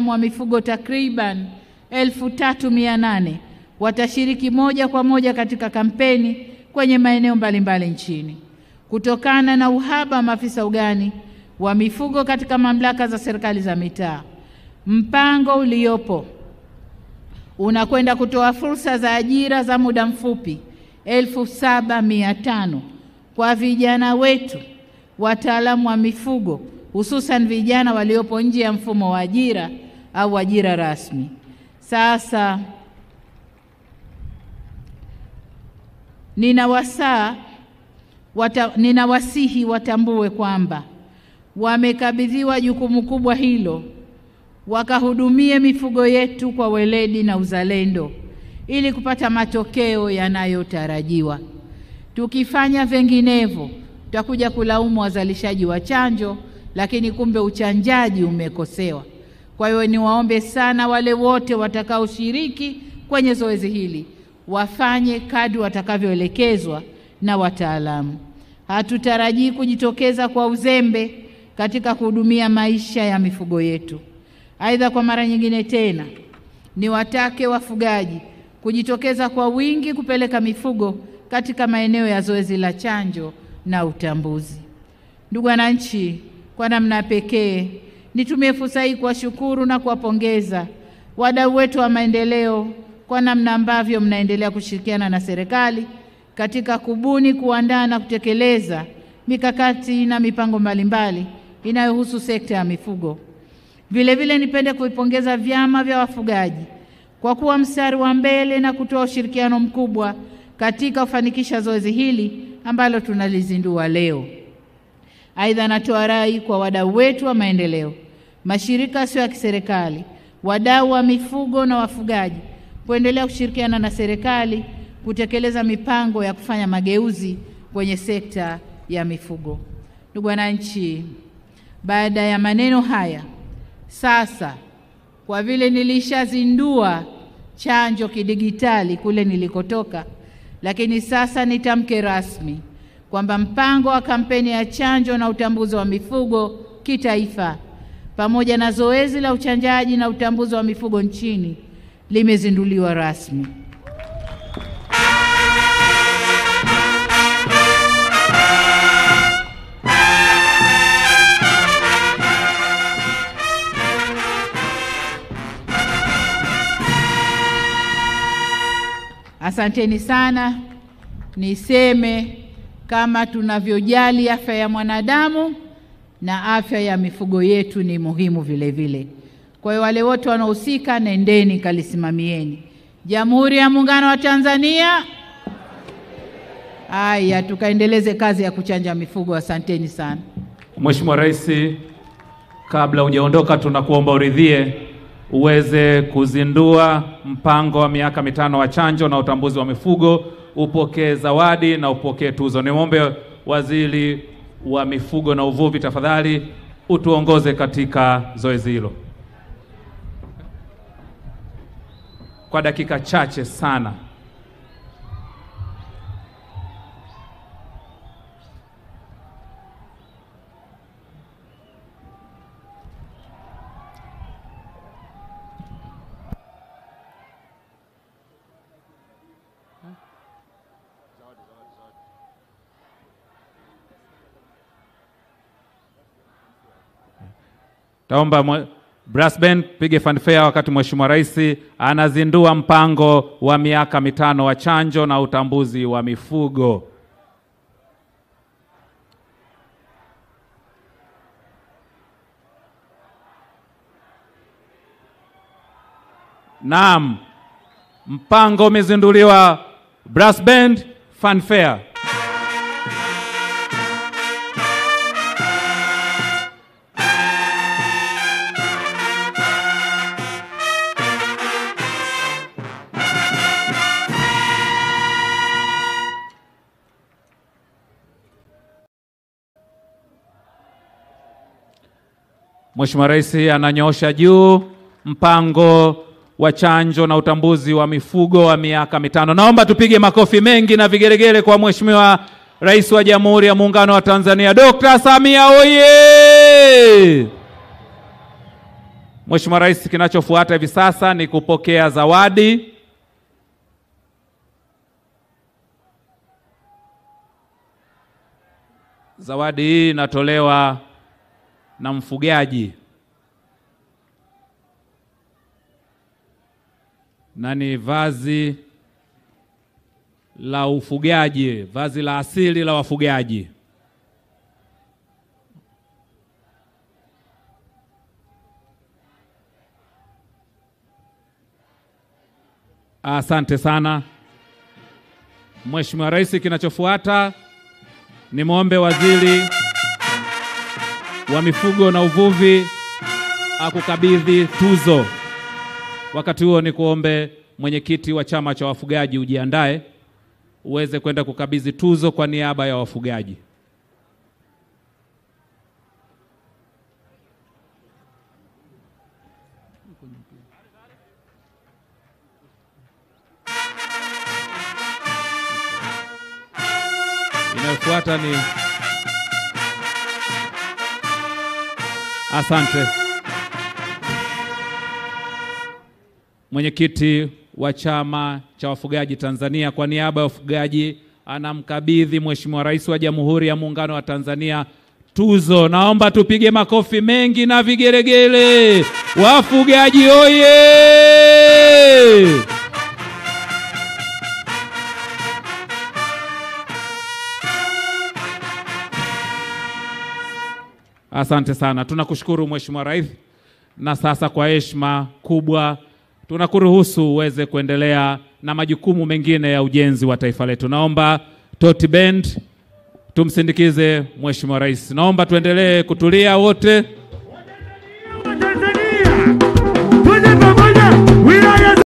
wataalamu wa mifugo takriban 3,800 watashiriki moja kwa moja katika kampeni kwenye maeneo mbalimbali nchini. Kutokana na uhaba wa maafisa ugani wa mifugo katika mamlaka za serikali za mitaa, mpango uliopo unakwenda kutoa fursa za ajira za muda mfupi 7,500 kwa vijana wetu wataalamu wa mifugo, hususan vijana waliopo nje ya mfumo wa ajira au ajira rasmi. Sasa ninawasihi watambue kwamba wamekabidhiwa jukumu kubwa hilo, wakahudumie mifugo yetu kwa weledi na uzalendo ili kupata matokeo yanayotarajiwa. Tukifanya vinginevyo, tutakuja kulaumu wazalishaji wa chanjo, lakini kumbe uchanjaji umekosewa. Kwa hiyo niwaombe sana wale wote watakaoshiriki kwenye zoezi hili wafanye kadri watakavyoelekezwa na wataalamu. Hatutarajii kujitokeza kwa uzembe katika kuhudumia maisha ya mifugo yetu. Aidha, kwa mara nyingine tena niwatake wafugaji kujitokeza kwa wingi kupeleka mifugo katika maeneo ya zoezi la chanjo na utambuzi. Ndugu wananchi, kwa namna pekee nitumie fursa hii kuwashukuru na kuwapongeza wadau wetu wa maendeleo kwa namna ambavyo mnaendelea kushirikiana na serikali katika kubuni, kuandaa na kutekeleza mikakati na mipango mbalimbali inayohusu sekta ya mifugo. Vile vile nipende kuipongeza vyama vya wafugaji kwa kuwa mstari wa mbele na kutoa ushirikiano mkubwa katika kufanikisha zoezi hili ambalo tunalizindua leo. Aidha, natoa rai kwa wadau wetu wa maendeleo, mashirika yasiyo ya kiserikali, wadau wa mifugo na wafugaji kuendelea kushirikiana na serikali kutekeleza mipango ya kufanya mageuzi kwenye sekta ya mifugo. Ndugu wananchi, baada ya maneno haya, sasa kwa vile nilishazindua chanjo kidigitali kule nilikotoka, lakini sasa nitamke rasmi kwamba mpango wa kampeni ya chanjo na utambuzi wa mifugo kitaifa pamoja na zoezi la uchanjaji na utambuzi wa mifugo nchini limezinduliwa rasmi. Asanteni sana. Niseme kama tunavyojali afya ya mwanadamu na afya ya mifugo yetu ni muhimu vile vile. Kwa hiyo wale wote wanaohusika, nendeni kalisimamieni. Jamhuri ya Muungano wa Tanzania. Haya, tukaendeleze kazi ya kuchanja mifugo. Asanteni sana. Mheshimiwa Rais, kabla hujaondoka tunakuomba uridhie uweze kuzindua mpango wa miaka 5 wa chanjo na utambuzi wa mifugo, upokee zawadi na upokee tuzo. Niombe Waziri wa Mifugo na Uvuvi tafadhali utuongoze katika zoezi hilo kwa dakika chache sana. Taomba brass band pige fanfare wakati Mheshimiwa Rais anazindua mpango wa miaka 5 wa chanjo na utambuzi wa mifugo. Naam, mpango umezinduliwa. Brass band, fanfare. Mheshimiwa Rais ananyosha juu mpango wa chanjo na utambuzi wa mifugo wa miaka 5. Naomba tupige makofi mengi na vigelegele kwa Mheshimiwa Rais wa Jamhuri ya Muungano wa Tanzania, Dr. Samia oye! Mheshimiwa Rais, kinachofuata hivi sasa ni kupokea zawadi. Zawadi hii inatolewa na mfugaji na ni vazi la ufugaji, vazi la asili la wafugaji. Asante sana Mheshimiwa Rais, kinachofuata ni muombe Waziri wa Mifugo na Uvuvi akukabidhi tuzo. Wakati huo ni kuombe mwenyekiti wa chama cha wafugaji ujiandae uweze kwenda kukabidhi tuzo kwa niaba ya wafugaji. Inayofuata ni asante. Mwenyekiti wa chama cha wafugaji Tanzania kwa niaba ya wafugaji anamkabidhi Mheshimiwa Rais wa Jamhuri ya Muungano wa Tanzania tuzo. Naomba tupige makofi mengi na vigelegele. Wafugaji oye! Asante sana. Tunakushukuru Mheshimiwa Rais, na sasa kwa heshima kubwa tunakuruhusu uweze kuendelea na majukumu mengine ya ujenzi wa taifa letu. Naomba Toti Band tumsindikize Mheshimiwa Rais. Naomba tuendelee kutulia wote.